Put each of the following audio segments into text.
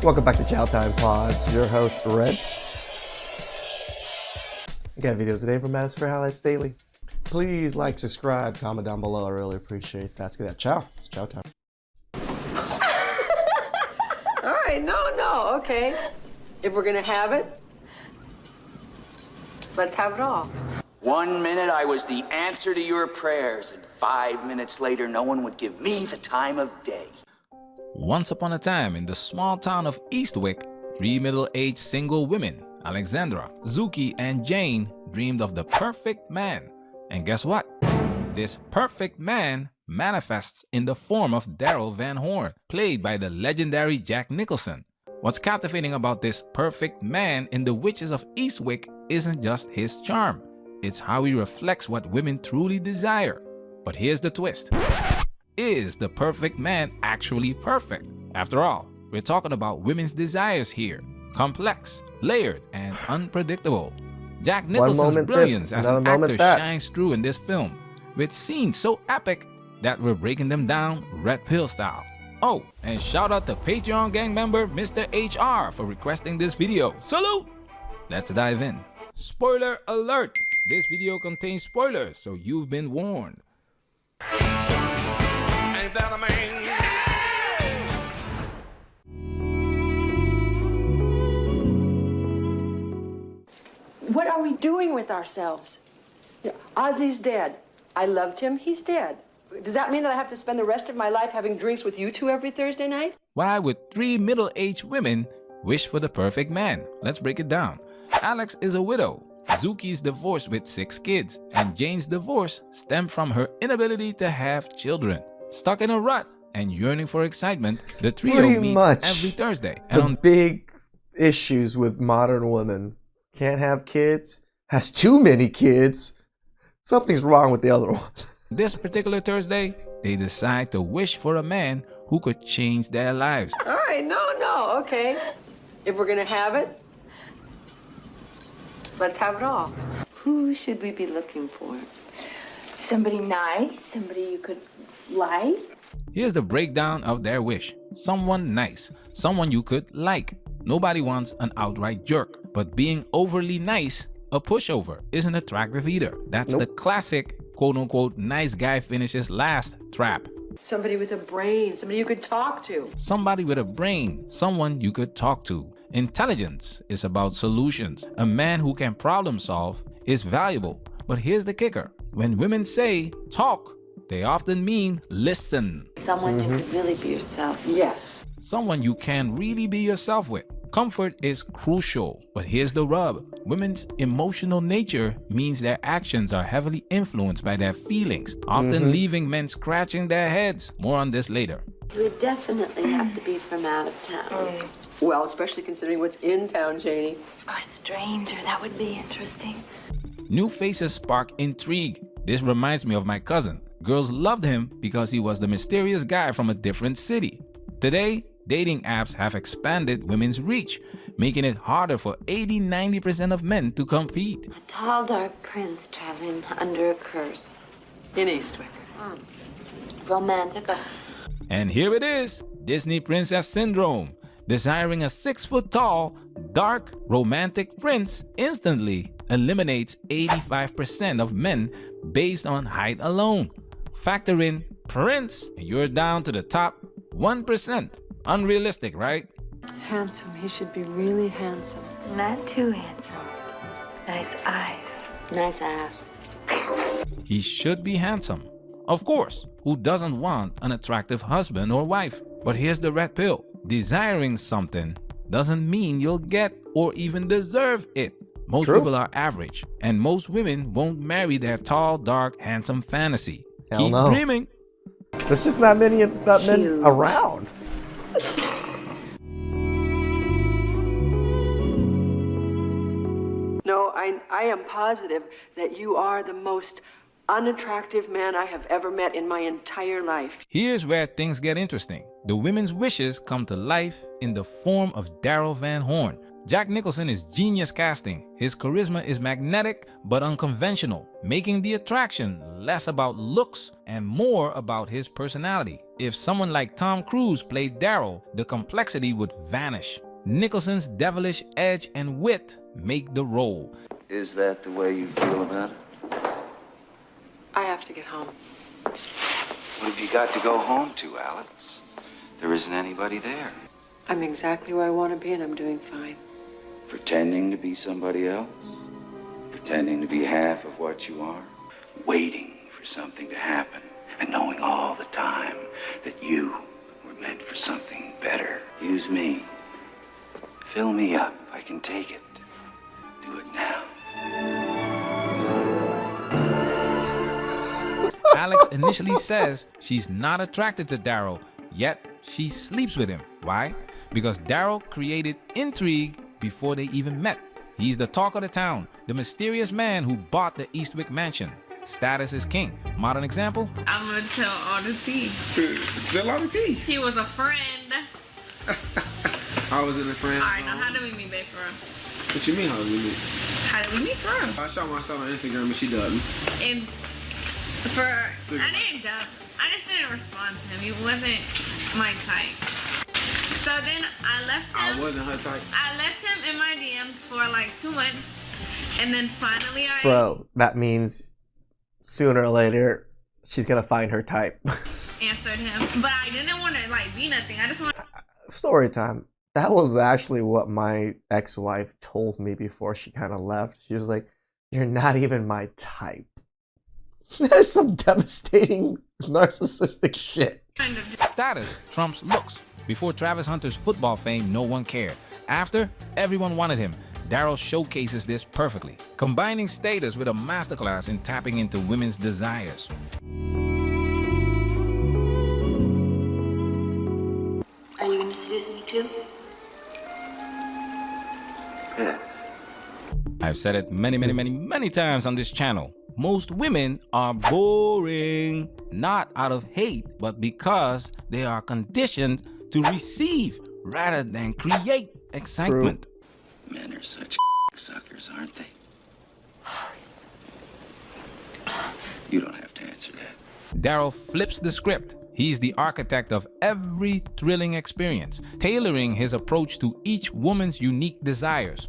Welcome back to Chow Time Pods. Your host, Red. We got videos today from Madison Square Highlights Daily. Please like, subscribe, comment down below. I really appreciate that. Let's get that chow. It's chow time. All right, no, okay. If we're gonna have it, let's have it all. 1 minute I was the answer to your prayers, and 5 minutes later no one would give me the time of day. Once upon a time in the small town of Eastwick, three middle-aged single women, Alexandra, Zuki, and Jane, dreamed of the perfect man. And guess what? This perfect man manifests in the form of Daryl Van Horn, played by the legendary Jack Nicholson. What's captivating about this perfect man in The Witches of Eastwick isn't just his charm. It's how he reflects what women truly desire. But here's the twist. Is the perfect man actually perfect? After all, we're talking about women's desires here. Complex, layered, and unpredictable. Jack Nicholson's brilliance as an actor shines through in this film, with scenes so epic that we're breaking them down red pill style. Oh, and shout out to Patreon gang member Mr. HR for requesting this video. Salute! Let's dive in. Spoiler alert! This video contains spoilers, so you've been warned. Ain't that a man? What are we doing with ourselves? Ozzy's dead. I loved him, he's dead. Does that mean that I have to spend the rest of my life having drinks with you two every Thursday night? Why would three middle-aged women wish for the perfect man? Let's break it down. Alex is a widow. Zuki's divorced with 6 kids, and Jane's divorce stemmed from her inability to have children. Stuck in a rut and yearning for excitement, the trio meets every Thursday. And the big issues with modern women: can't have kids, has too many kids. Something's wrong with the other one. This particular Thursday, they decide to wish for a man who could change their lives. All right, no, okay. If we're gonna have it, let's have it all. Who should we be looking for? Somebody nice, somebody you could like. Here's the breakdown of their wish. Someone nice, someone you could like. Nobody wants an outright jerk, but being overly nice, a pushover, isn't attractive either. That's the classic quote-unquote nice guy finishes last trap. Somebody with a brain, somebody you could talk to. Somebody with a brain, someone you could talk to. Intelligence is about solutions. A man who can problem solve is valuable. But here's the kicker. When women say talk, they often mean listen. Someone you could really be yourself. Yes. Someone you can really be yourself with. Comfort is crucial, but here's the rub. Women's emotional nature means their actions are heavily influenced by their feelings, often leaving men scratching their heads. More on this later. You would definitely have to be from out of town. Well, especially considering what's in town, Janie. A stranger, that would be interesting. New faces spark intrigue. This reminds me of my cousin. Girls loved him because he was the mysterious guy from a different city. Today, dating apps have expanded women's reach, making it harder for 80–90% of men to compete. A tall, dark prince traveling under a curse. In Eastwick. Romantic. And here it is, Disney Princess Syndrome. Desiring a 6-foot-tall, dark, romantic prince instantly eliminates 85% of men based on height alone. Factor in prince, and you're down to the top 1%. Unrealistic, right? Handsome. He should be really handsome. Not too handsome. Nice eyes. Nice ass. He should be handsome. Of course, who doesn't want an attractive husband or wife? But here's the red pill. Desiring something doesn't mean you'll get or even deserve it. Most people are average, and most women won't marry their tall, dark, handsome fantasy. Keep dreaming. There's just not many men around. No, I am positive that you are the most unattractive man I have ever met in my entire life. Here's where things get interesting. The women's wishes come to life in the form of Daryl Van Horn. Jack Nicholson is genius casting. His charisma is magnetic but unconventional, making the attraction less about looks and more about his personality. If someone like Tom Cruise played Daryl, the complexity would vanish. Nicholson's devilish edge and wit make the role. Is that the way you feel about it? I have to get home. What have you got to go home to, Alex? There isn't anybody there. I'm exactly where I want to be, and I'm doing fine. Pretending to be somebody else? Pretending to be half of what you are? Waiting for something to happen, and knowing all the time that you were meant for something better. Use me. Fill me up. I can take it. Do it now. Alex initially says she's not attracted to Daryl, yet she sleeps with him. Why? Because Daryl created intrigue before they even met. He's the talk of the town, the mysterious man who bought the Eastwick mansion. Status is king. Modern example? I'm gonna tell all the tea. Spill all the tea. He was a friend. I was in a friend. Alright, now how did we meet, babe, for real? What you mean, how did we meet? How did we meet, for real? I shot myself on Instagram and she dubbed me. And I didn't dub. I just didn't respond to him. He wasn't my type. So then I left him. I wasn't her type. I left him in my DMs for like 2 months. And then finally I Bro, that means sooner or later she's gonna find her type. answered him. But I didn't want to like be nothing. I just wanted. Story time. That was actually what my ex-wife told me before she kind of left. She was like, "You're not even my type." That is some devastating narcissistic shit. Status trumps looks. Before Travis Hunter's football fame, no one cared. After, everyone wanted him. Daryl showcases this perfectly, combining status with a masterclass in tapping into women's desires. Are you gonna seduce me too? Yeah. I've said it many times on this channel. Most women are boring, not out of hate, but because they are conditioned to receive rather than create excitement. True. Men are such suckers, aren't they? You don't have to answer that. Daryl flips the script. He's the architect of every thrilling experience, tailoring his approach to each woman's unique desires.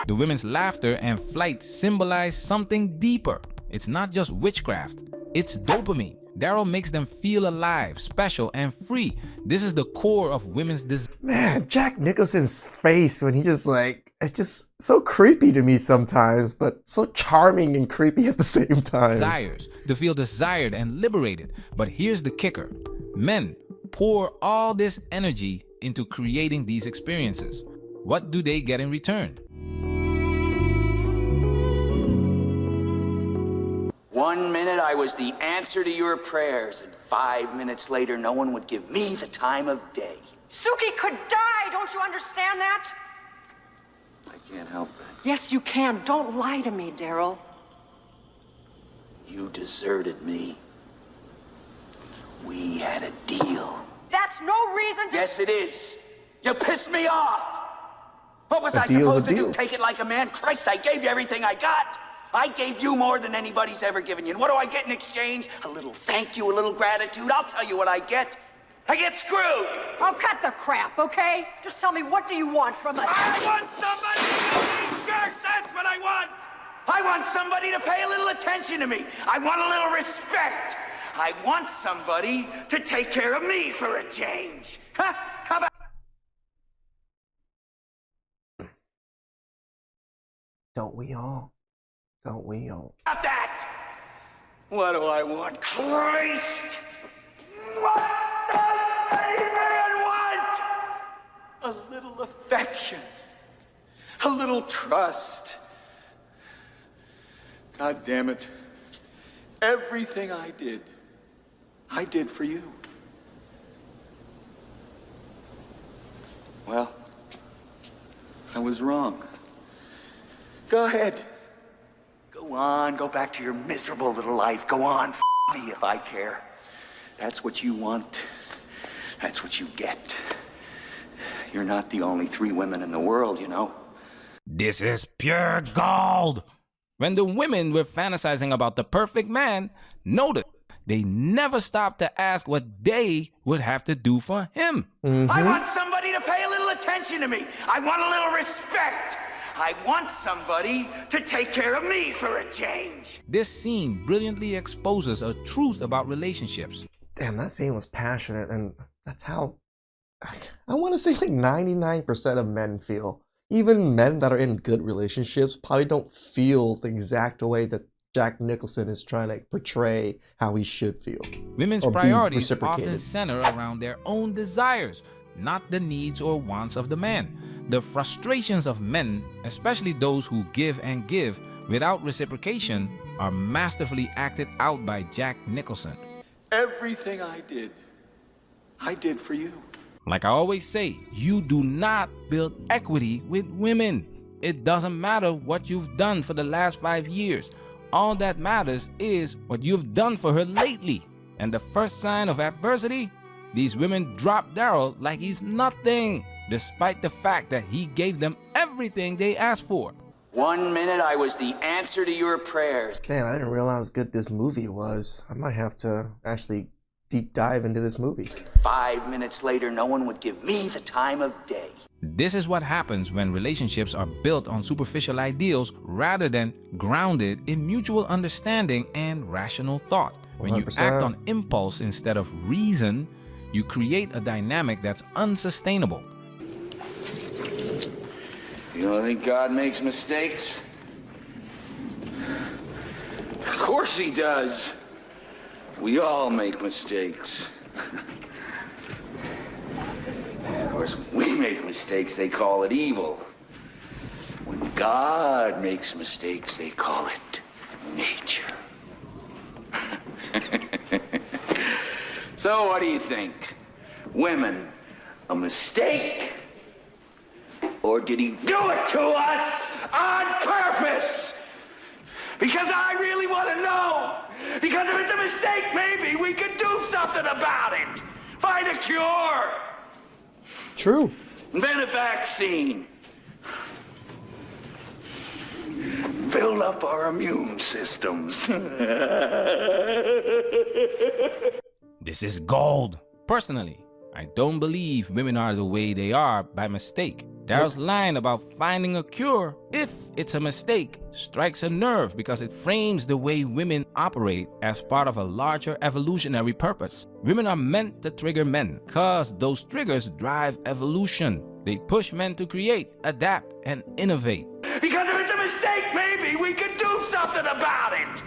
The women's laughter and flight symbolize something deeper. It's not just witchcraft, it's dopamine. Daryl makes them feel alive, special, and free. This is the core of women's desire. Man, Jack Nicholson's face when he just like, it's just so creepy to me sometimes, but so charming and creepy at the same time. Desires, to feel desired and liberated. But here's the kicker. Men pour all this energy into creating these experiences. What do they get in return? 1 minute I was the answer to your prayers, and 5 minutes later no one would give me the time of day. Suki could die, don't you understand that? I can't help that. Yes, you can. Don't lie to me, Daryl. You deserted me. We had a deal. That's no reason to... Yes, it is. You pissed me off. What was I deal's supposed a to deal. do? Take it like a man? Christ, I gave you everything I got. I gave you more than anybody's ever given you. And what do I get in exchange? A little thank you, a little gratitude. I'll tell you what I get. I get screwed. Oh, cut the crap, okay? Just tell me, what do you want from us? I want somebody to sell me shirts. That's what I want. I want somebody to pay a little attention to me. I want a little respect. I want somebody to take care of me for a change. Huh? How about... Don't we all? Don't we all? that? What do I want? Christ! What does a man want? A little affection. A little trust. God damn it. Everything I did for you. Well, I was wrong. Go ahead. Go on, go back to your miserable little life. Go on, f me if I care. That's what you want. That's what you get. You're not the only 3 women in the world, you know. This is pure gold. When the women were fantasizing about the perfect man, notice they never stopped to ask what they would have to do for him. I want somebody to pay a little attention to me. I want a little respect. I want somebody to take care of me for a change. This scene brilliantly exposes a truth about relationships. Damn, that scene was passionate, and that's how I want to say like 99% of men feel. Even men that are in good relationships probably don't feel the exact way that Jack Nicholson is trying to portray how he should feel. Women's or be priorities often reciprocated. center around their own desires, not the needs or wants of the man. The frustrations of men, especially those who give and give without reciprocation, are masterfully acted out by Jack Nicholson. Everything I did for you. Like I always say, you do not build equity with women. It doesn't matter what you've done for the last 5 years. All that matters is what you've done for her lately. And the first sign of adversity, these women drop Daryl like he's nothing, despite the fact that he gave them everything they asked for. 1 minute I was the answer to your prayers. Damn, I didn't realize how good this movie was. I might have to actually deep dive into this movie. 5 minutes later, no one would give me the time of day. This is what happens when relationships are built on superficial ideals rather than grounded in mutual understanding and rational thought. When you 100%. act on impulse instead of reason, you create a dynamic that's unsustainable. You don't think God makes mistakes? Of course he does. We all make mistakes. Of course, when we make mistakes, they call it evil. When God makes mistakes, they call it nature. So what do you think? Women, a mistake? Or did he do it to us on purpose? Because I really want to know. Because if it's a mistake, maybe we could do something about it. Find a cure. True. Invent a vaccine. Build up our immune systems. This is gold. Personally, I don't believe women are the way they are by mistake. Daryl's line about finding a cure, if it's a mistake, strikes a nerve because it frames the way women operate as part of a larger evolutionary purpose. Women are meant to trigger men because those triggers drive evolution. They push men to create, adapt, and innovate. Because if it's a mistake, maybe we could do something about it.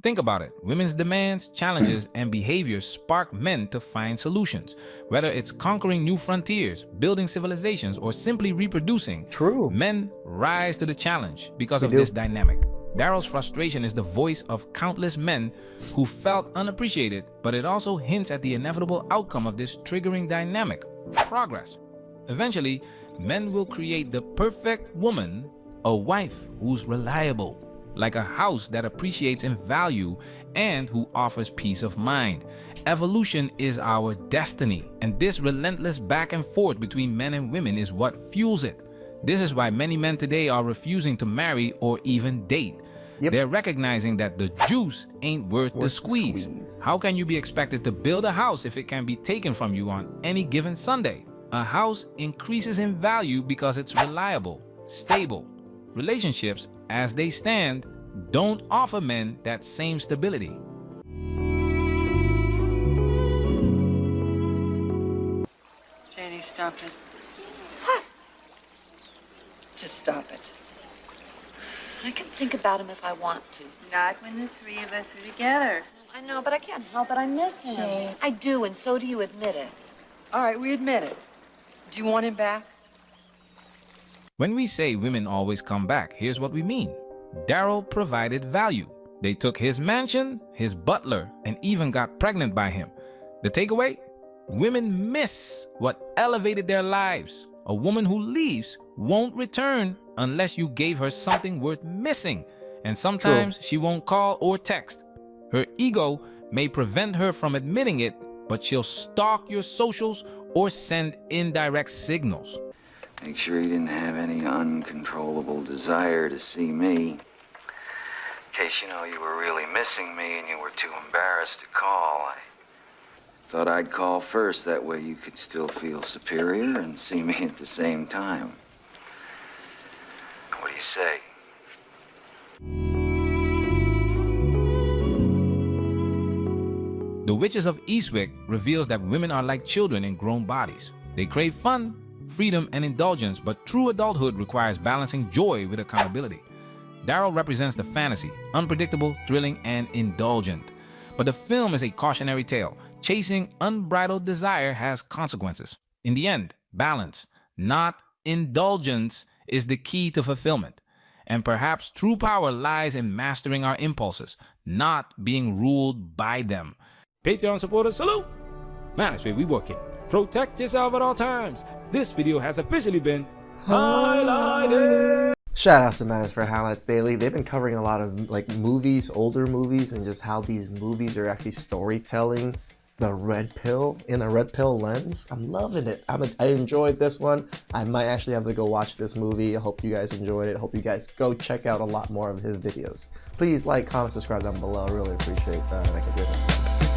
Think about it. Women's demands, challenges, and behaviors spark men to find solutions. Whether it's conquering new frontiers, building civilizations, or simply reproducing, True. men rise to the challenge because of do. this dynamic. Daryl's frustration is the voice of countless men who felt unappreciated, but it also hints at the inevitable outcome of this triggering dynamic: progress. Eventually, men will create the perfect woman, a wife who's reliable, like a house that appreciates in value and who offers peace of mind. Evolution is our destiny, and this relentless back and forth between men and women is what fuels it. This is why many men today are refusing to marry or even date. Yep. They're recognizing that the juice ain't worth the squeeze. How can you be expected to build a house if it can be taken from you on any given Sunday? A house increases in value because it's reliable, stable. Relationships, as they stand, don't offer men that same stability. Janie, stop it. What? Just stop it. I can think about him if I want to. Not when the three of us are together. I know, but I can't help it. I miss him. Jane. I do, and so do you admit it. All right, we admit it. Do you want him back? When we say women always come back, here's what we mean. Daryl provided value. They took his mansion, his butler, and even got pregnant by him. The takeaway? Women miss what elevated their lives. A woman who leaves won't return unless you gave her something worth missing. And sometimes she won't call or text. Her ego may prevent her from admitting it, but she'll stalk your socials or send indirect signals. Make sure he didn't have any uncontrollable desire to see me. In case, you were really missing me and you were too embarrassed to call, I thought I'd call first. That way you could still feel superior and see me at the same time. What do you say? The Witches of Eastwick reveals that women are like children in grown bodies. They crave fun, freedom, and indulgence, but true adulthood requires balancing joy with accountability. Daryl represents the fantasy, unpredictable, thrilling, and indulgent. But the film is a cautionary tale. Chasing unbridled desire has consequences. In the end, balance, not indulgence, is the key to fulfillment. And perhaps true power lies in mastering our impulses, not being ruled by them. Patreon supporters, salute! Man, that's where we working. Protect yourself at all times. This video has officially been highlighted. Shout out to Madness for Highlights Daily. They've been covering a lot of like movies, older movies, and just how these movies are actually storytelling the red pill in the red pill lens. I'm loving it. I enjoyed this one. I might actually have to go watch this movie. I hope you guys enjoyed it. I hope you guys go check out a lot more of his videos. Please like, comment, subscribe down below. I really appreciate that. I can do that.